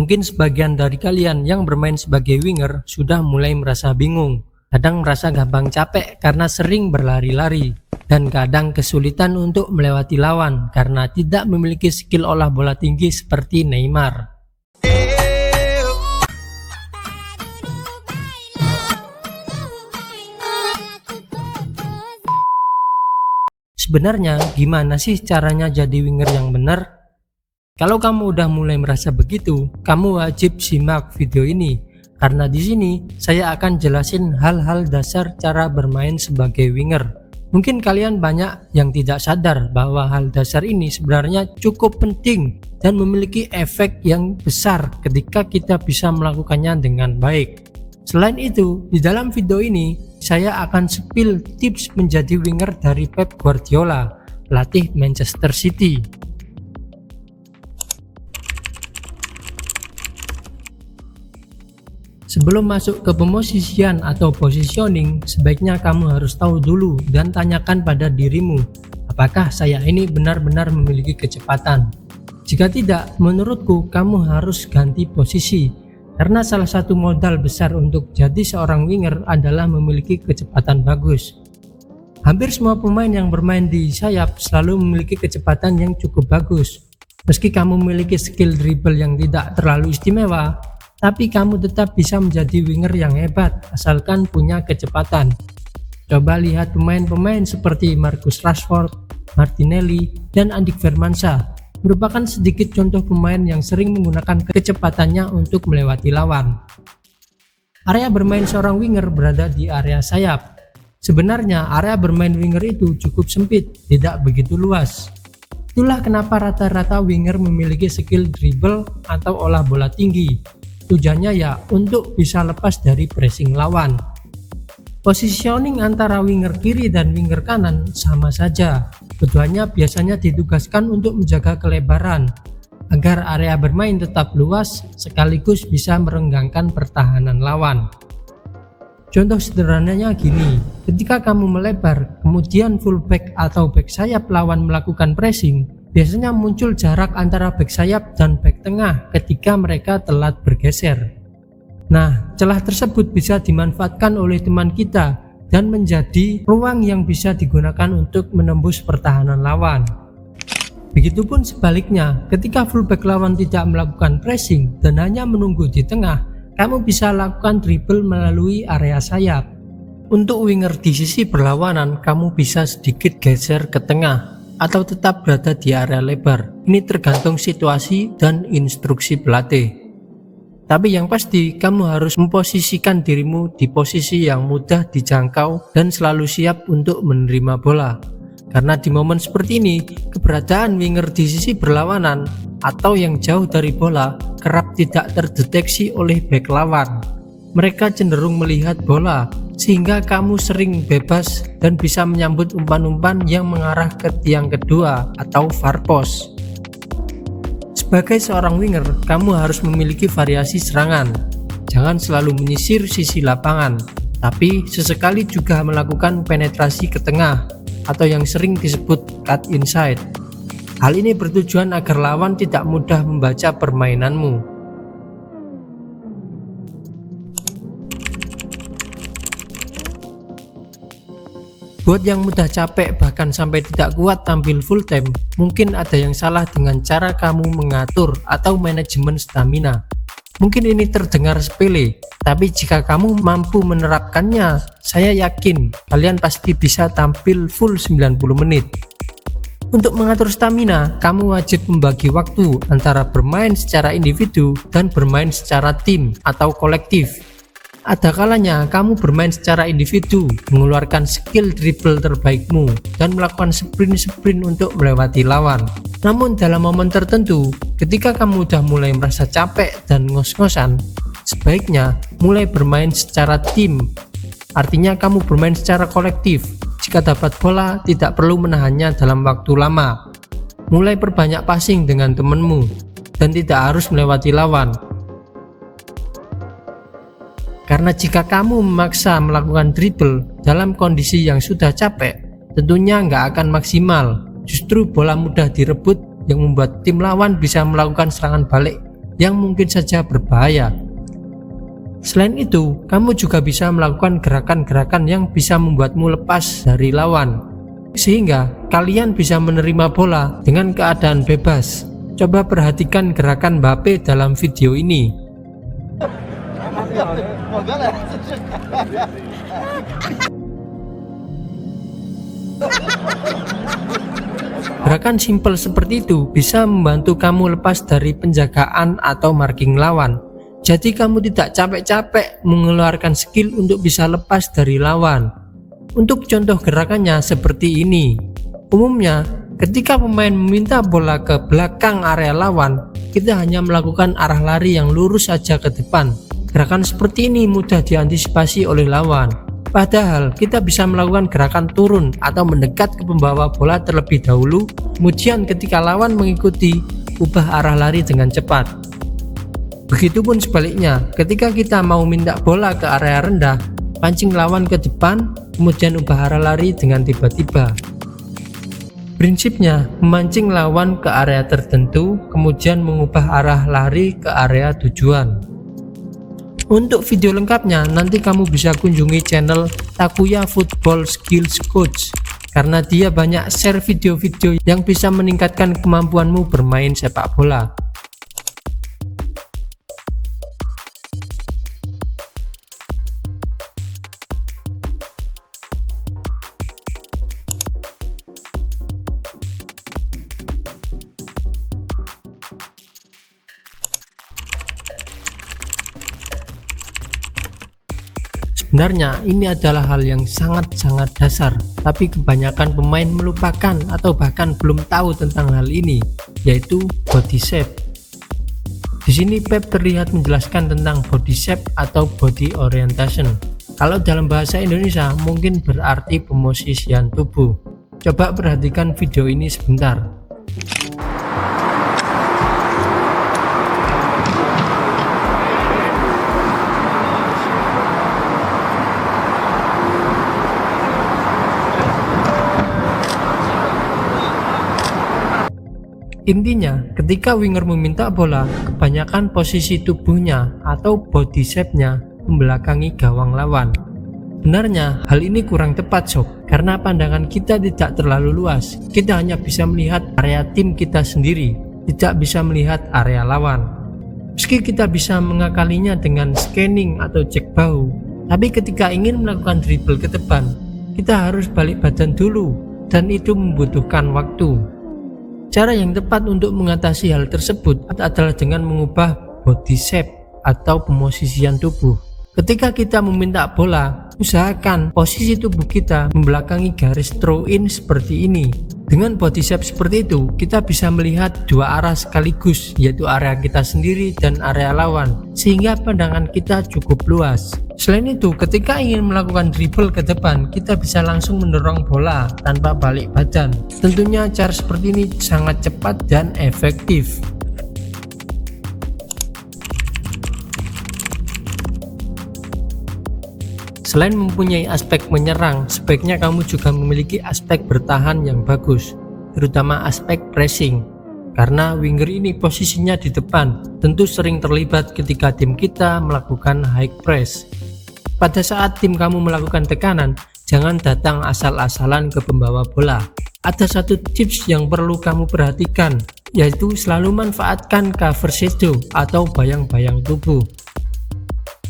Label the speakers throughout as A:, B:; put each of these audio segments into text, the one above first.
A: Mungkin sebagian dari kalian yang bermain sebagai winger sudah mulai merasa bingung, kadang merasa gampang capek karena sering berlari-lari, dan kadang kesulitan untuk melewati lawan karena tidak memiliki skill olah bola tinggi seperti Neymar. Sebenarnya gimana sih caranya jadi winger yang benar? Kalau kamu udah mulai merasa begitu, kamu wajib simak video ini karena di sini saya akan jelasin hal-hal dasar cara bermain sebagai winger. Mungkin kalian banyak yang tidak sadar bahwa hal dasar ini sebenarnya cukup penting dan memiliki efek yang besar ketika kita bisa melakukannya dengan baik. Selain itu, di dalam video ini saya akan spill tips menjadi winger dari Pep Guardiola, pelatih Manchester City. Sebelum masuk ke pemosisian atau positioning, sebaiknya kamu harus tahu dulu dan tanyakan pada dirimu, apakah saya ini benar-benar memiliki kecepatan? Jika tidak, menurutku kamu harus ganti posisi, karena salah satu modal besar untuk jadi seorang winger adalah memiliki kecepatan bagus. Hampir semua pemain yang bermain di sayap selalu memiliki kecepatan yang cukup bagus. Meski kamu memiliki skill dribble yang tidak terlalu istimewa, tapi kamu tetap bisa menjadi winger yang hebat asalkan punya kecepatan. Coba lihat pemain-pemain seperti Marcus Rashford, Martinelli, dan Andik Firmansyah merupakan sedikit contoh pemain yang sering menggunakan kecepatannya untuk melewati lawan. Area bermain seorang winger berada di area sayap. Sebenarnya area bermain winger itu cukup sempit, tidak begitu luas. Itulah kenapa rata-rata winger memiliki skill dribble atau olah bola tinggi. Tujuannya ya untuk bisa lepas dari pressing lawan. Positioning antara winger kiri dan winger kanan sama saja. Keduanya biasanya ditugaskan untuk menjaga kelebaran agar area bermain tetap luas sekaligus bisa merenggangkan pertahanan lawan. Contoh sederhananya gini, ketika kamu melebar kemudian fullback atau back sayap lawan melakukan pressing, biasanya muncul jarak antara back sayap dan back tengah ketika mereka telat bergeser. Nah, celah tersebut bisa dimanfaatkan oleh teman kita dan menjadi ruang yang bisa digunakan untuk menembus pertahanan lawan. Begitupun sebaliknya, ketika fullback lawan tidak melakukan pressing dan hanya menunggu di tengah, kamu bisa lakukan dribble melalui area sayap. Untuk winger di sisi berlawanan, kamu bisa sedikit geser ke tengah atau tetap berada di area lebar. Ini tergantung situasi dan instruksi pelatih. Tapi yang pasti kamu harus memposisikan dirimu di posisi yang mudah dijangkau dan selalu siap untuk menerima bola. Karena di momen seperti ini, keberadaan winger di sisi berlawanan atau yang jauh dari bola kerap tidak terdeteksi oleh bek lawan. Mereka cenderung melihat bola, sehingga kamu sering bebas dan bisa menyambut umpan-umpan yang mengarah ke tiang kedua atau far post. Sebagai seorang winger, kamu harus memiliki variasi serangan. Jangan selalu menyisir sisi lapangan, tapi sesekali juga melakukan penetrasi ke tengah atau yang sering disebut cut inside. Hal ini bertujuan agar lawan tidak mudah membaca permainanmu. Buat yang mudah capek bahkan sampai tidak kuat tampil full time, mungkin ada yang salah dengan cara kamu mengatur atau manajemen stamina. Mungkin ini terdengar sepele, tapi jika kamu mampu menerapkannya, saya yakin kalian pasti bisa tampil full 90 menit. Untuk mengatur stamina, kamu wajib membagi waktu antara bermain secara individu dan bermain secara tim atau kolektif. Ada kalanya kamu bermain secara individu, mengeluarkan skill dribble terbaikmu, dan melakukan sprint untuk melewati lawan. Namun dalam momen tertentu, ketika kamu sudah mulai merasa capek dan ngos-ngosan, sebaiknya mulai bermain secara tim. Artinya kamu bermain secara kolektif. Jika dapat bola, tidak perlu menahannya dalam waktu lama. Mulai perbanyak passing dengan temanmu, dan tidak harus melewati lawan. Karena jika kamu memaksa melakukan dribble dalam kondisi yang sudah capek, tentunya nggak akan maksimal. Justru bola mudah direbut yang membuat tim lawan bisa melakukan serangan balik yang mungkin saja berbahaya. Selain itu, kamu juga bisa melakukan gerakan-gerakan yang bisa membuatmu lepas dari lawan, sehingga kalian bisa menerima bola dengan keadaan bebas. Coba perhatikan gerakan Mbappe dalam video ini. Gerakan simpel seperti itu bisa membantu kamu lepas dari penjagaan atau marking lawan. Jadi kamu tidak capek-capek mengeluarkan skill untuk bisa lepas dari lawan. Untuk contoh gerakannya seperti ini. Umumnya, ketika pemain meminta bola ke belakang area lawan, kita hanya melakukan arah lari yang lurus saja ke depan. Gerakan seperti ini mudah diantisipasi oleh lawan. Padahal kita bisa melakukan gerakan turun atau mendekat ke pembawa bola terlebih dahulu, kemudian ketika lawan mengikuti, ubah arah lari dengan cepat. Begitupun sebaliknya, ketika kita mau minta bola ke area rendah, pancing lawan ke depan, kemudian ubah arah lari dengan tiba-tiba. Prinsipnya, memancing lawan ke area tertentu, kemudian mengubah arah lari ke area tujuan. Untuk video lengkapnya, nanti kamu bisa kunjungi channel Takuya Football Skills Coach, karena dia banyak share video-video yang bisa meningkatkan kemampuanmu bermain sepak bola. Sebenarnya ini adalah hal yang sangat-sangat dasar, tapi kebanyakan pemain melupakan atau bahkan belum tahu tentang hal ini, yaitu body shape. Di sini Pep terlihat menjelaskan tentang body shape atau body orientation. Kalau dalam bahasa Indonesia mungkin berarti pemosisian tubuh. Coba perhatikan video ini sebentar. Intinya, ketika winger meminta bola, kebanyakan posisi tubuhnya atau body shape-nya membelakangi gawang lawan. Benarnya, hal ini kurang tepat sob, karena pandangan kita tidak terlalu luas. Kita hanya bisa melihat area tim kita sendiri, tidak bisa melihat area lawan. Meski kita bisa mengakalinya dengan scanning atau cek bahu, tapi ketika ingin melakukan dribble ke depan, kita harus balik badan dulu, dan itu membutuhkan waktu. Cara yang tepat untuk mengatasi hal tersebut adalah dengan mengubah body shape atau pemosisian tubuh. Ketika kita meminta bola, usahakan posisi tubuh kita membelakangi garis throw in seperti ini. Dengan body shape seperti itu, kita bisa melihat dua arah sekaligus, yaitu area kita sendiri dan area lawan, sehingga pandangan kita cukup luas. Selain itu, ketika ingin melakukan dribble ke depan, kita bisa langsung mendorong bola tanpa balik badan. Tentunya cara seperti ini sangat cepat dan efektif. Selain mempunyai aspek menyerang, sebaiknya kamu juga memiliki aspek bertahan yang bagus, terutama aspek pressing. Karena winger ini posisinya di depan, tentu sering terlibat ketika tim kita melakukan high press. Pada saat tim kamu melakukan tekanan, jangan datang asal-asalan ke pembawa bola. Ada satu tips yang perlu kamu perhatikan, yaitu selalu manfaatkan cover shadow atau bayang-bayang tubuh.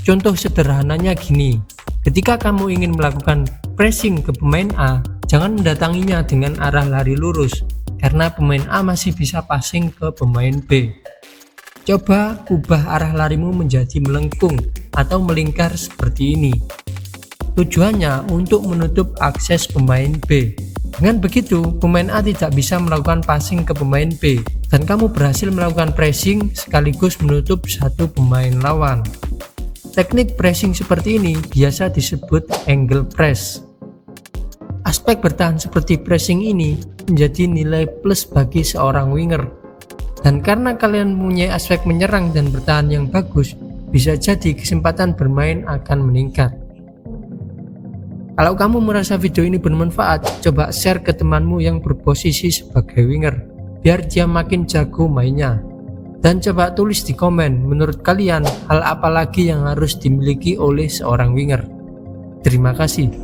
A: Contoh sederhananya gini, ketika kamu ingin melakukan pressing ke pemain A, jangan mendatanginya dengan arah lari lurus, karena pemain A masih bisa passing ke pemain B. Coba ubah arah larimu menjadi melengkung atau melingkar seperti ini. Tujuannya untuk menutup akses pemain B. Dengan begitu, pemain A tidak bisa melakukan passing ke pemain B, dan kamu berhasil melakukan pressing sekaligus menutup satu pemain lawan. Teknik pressing seperti ini biasa disebut angle press. Aspek bertahan seperti pressing ini menjadi nilai plus bagi seorang winger. Dan karena kalian mempunyai aspek menyerang dan bertahan yang bagus, bisa jadi kesempatan bermain akan meningkat. Kalau kamu merasa video ini bermanfaat, coba share ke temanmu yang berposisi sebagai winger, biar dia makin jago mainnya. Dan coba tulis di komen, menurut kalian hal apa lagi yang harus dimiliki oleh seorang winger. Terima kasih.